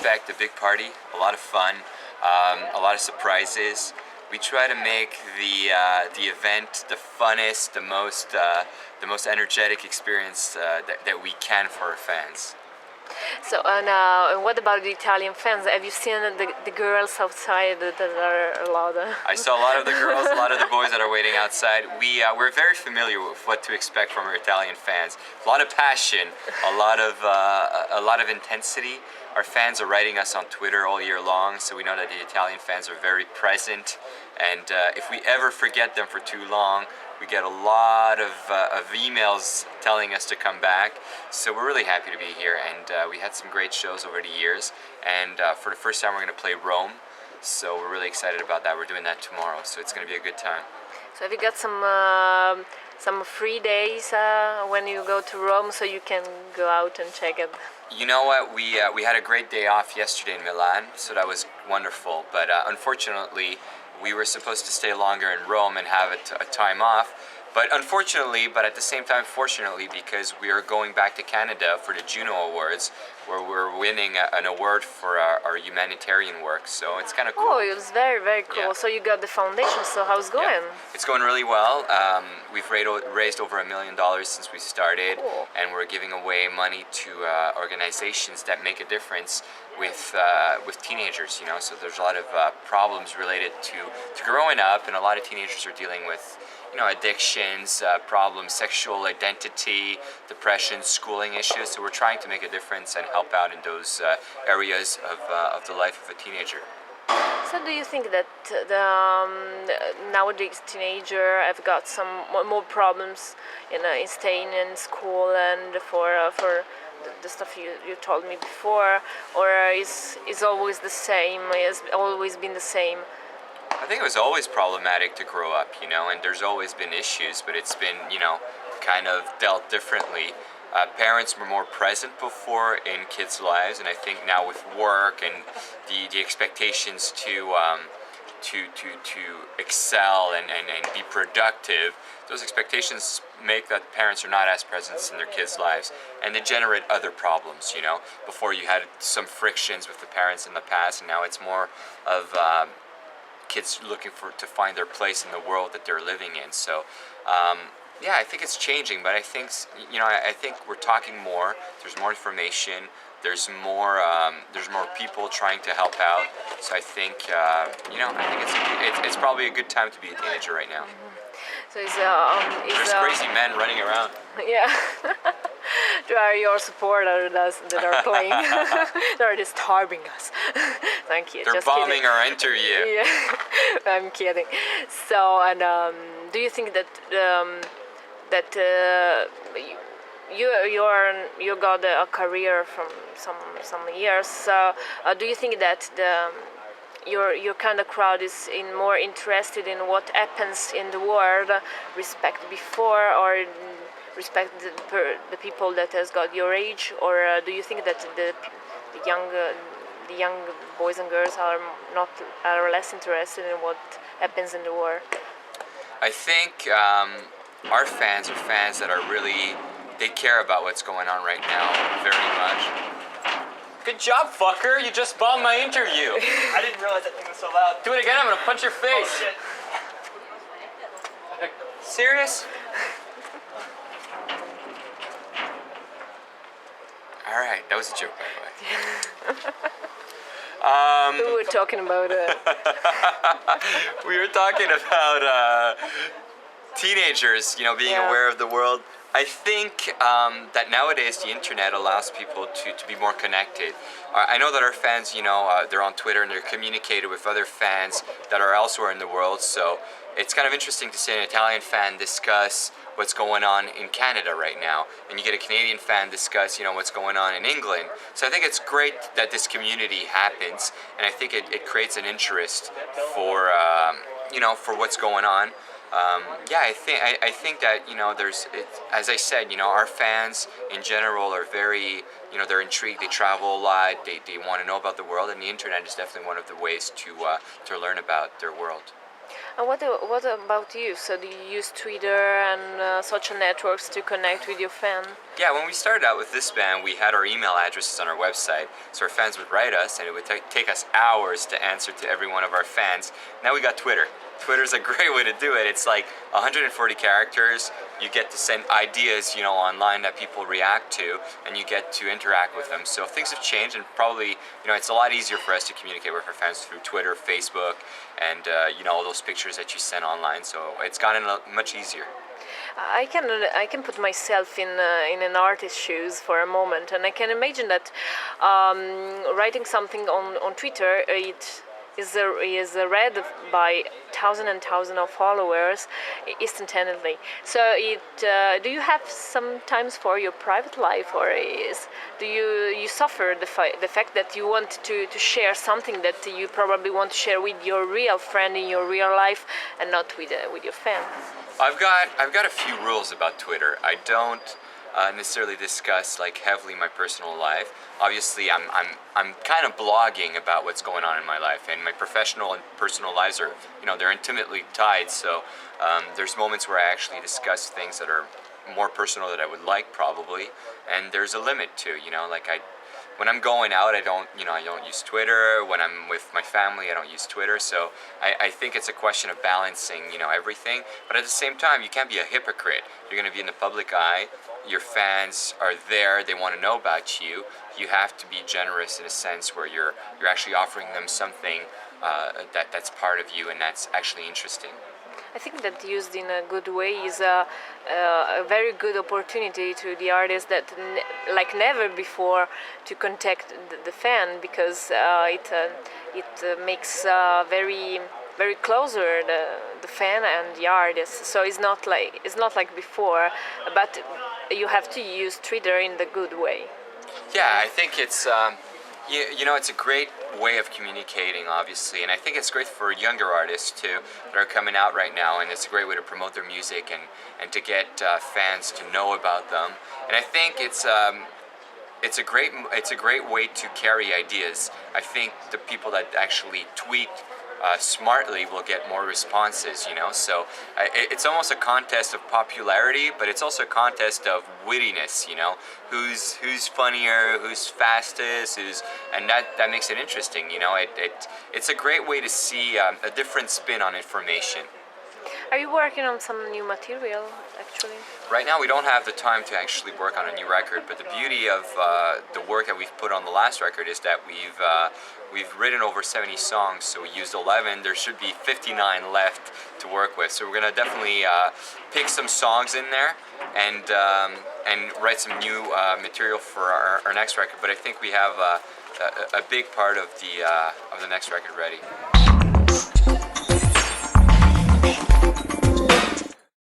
expect a big party, a lot of fun, a lot of surprises. We try to make the event the funnest, the most energetic experience that we can for our fans. So, and what about the Italian fans? Have you seen the girls outside that are a lot? I saw a lot of the girls, a lot of the boys that are waiting outside. We're very familiar with what to expect from our Italian fans. A lot of passion, a lot of intensity. Our fans are writing us on Twitter all year long, so we know that the Italian fans are very present. And if we ever forget them for too long, we get a lot of emails telling us to come back. So we're really happy to be here, and we had some great shows over the years. And for the first time, we're going to play Rome. So we're really excited about that. We're doing that tomorrow, so it's going to be a good time. So have you got some free days when you go to Rome, so you can go out and check it? You know what? We had a great day off yesterday in Milan, so that was wonderful. But unfortunately, we were supposed to stay longer in Rome and have a time off. But unfortunately, but at the same time fortunately, because we are going back to Canada for the Juno Awards, where we're winning an award for our humanitarian work. So it's kind of cool. Oh, it was very, very cool. Yeah. So you got the foundation, so how's it going? Yeah. It's going really well. We've raised over $1 million since we started, Cool. and we're giving away money to organizations that make a difference with teenagers, you know. So there's a lot of problems related to growing up, and a lot of teenagers are dealing with, you know, addictions, problems, sexual identity, depression, schooling issues. So we're trying to make a difference and help out in those areas of the life of a teenager. So do you think that nowadays teenager have got some more problems in staying in school and for the stuff you told me before, or is always the same, has always been the same? I think it was always problematic to grow up, you know, and there's always been issues, but it's been, you know, kind of dealt differently. Parents were more present before in kids' lives, and I think now with work and the expectations to excel and be productive, those expectations make that parents are not as present in their kids' lives, and they generate other problems, you know. Before you had some frictions with the parents in the past, and now it's more of kids looking to find their place in the world that they're living in. So yeah, I think it's changing, but I think, you know, I think we're talking more. There's more information. There's more people trying to help out. So I think, you know, I think it's probably a good time to be a teenager right now. So There's crazy men running around. Yeah. There are your supporters that are playing. They're disturbing us. Thank you. They're Just bombing kidding. our interview. Yeah, I'm kidding. So, and do you think that you got a career from some years? So, do you think that your kind of crowd is more interested in what happens in the world, respect before, or respect the people that has got your age, or do you think that the young boys and girls are less interested in what happens in the world? I think our fans are fans that are really, they care about what's going on right now very much. Good job, fucker! You just bombed my interview. I didn't realize that thing was so loud. Do it again. I'm gonna punch your face. Oh, shit. Serious? All right, that was a joke, by the way. We were talking about We were talking about teenagers, you know, being Yeah. aware of the world. I think that nowadays the internet allows people to be more connected. I know that our fans, you know, they're on Twitter and they're communicated with other fans that are elsewhere in the world. So it's kind of interesting to see an Italian fan discuss what's going on in Canada right now, and you get a Canadian fan discuss, you know, what's going on in England. So I think it's great that this community happens, and I think it creates an interest for you know, for what's going on. Yeah, I think that, you know, as I said, you know, our fans in general are very, you know, they're intrigued. They travel a lot. They want to know about the world, and the internet is definitely one of the ways to learn about their world. And what about you? So do you use Twitter and social networks to connect with your fan? Yeah, when we started out with this band, we had our email addresses on our website, so our fans would write us, and it would take us hours to answer to every one of our fans. Now we got Twitter. Twitter's a great way to do it. It's like 140 characters. You get to send ideas, online that people react to, and you get to interact with them. So things have changed, and probably, it's a lot easier for us to communicate with our fans through Twitter, Facebook, and all those pictures that you send online. So it's gotten much easier. I can put myself in an artist's shoes for a moment, and I can imagine that writing something on Twitter, it is read by thousands and thousands of followers instantaneously. So do you have some times for your private life, or do you suffer the fact that you want to share something that you probably want to share with your real friend in your real life and not with your fans? I've got a few rules about Twitter. I don't necessarily discuss heavily my personal life. Obviously, I'm kind of blogging about what's going on in my life, and my professional and personal lives are they're intimately tied. So there's moments where I actually discuss things that are more personal that I would like probably, and there's a limit to when I'm going out, I don't use Twitter. When I'm with my family, I don't use Twitter. So I think it's a question of balancing, everything. But at the same time, you can't be a hypocrite. You're going to be in the public eye. Your fans are there. They want to know about you. You have to be generous in a sense where you're actually offering them something that's part of you and that's actually interesting. I think that used in a good way is a very good opportunity to the artist that like never before to contact the fan, because it makes very closer the fan and the artist. So it's not like before, but you have to use Twitter in the good way. Yeah, I think it's it's a great way of communicating, obviously, and I think it's great for younger artists too that are coming out right now, and it's a great way to promote their music and to get fans to know about them. And I think it's a great way to carry ideas. I think the people that actually tweet smartly will get more responses, so it's almost a contest of popularity, but it's also a contest of wittiness, who's funnier, who's fastest, and that makes it interesting. It's a great way to see a different spin on information. Are you working on some new material, actually? Right now we don't have the time to actually work on a new record, but the beauty of the work that we've put on the last record is that we've written over 70 songs, so we used 11. There should be 59 left to work with, so we're going to definitely pick some songs in there and write some new material for our next record, but I think we have a big part of the next record ready.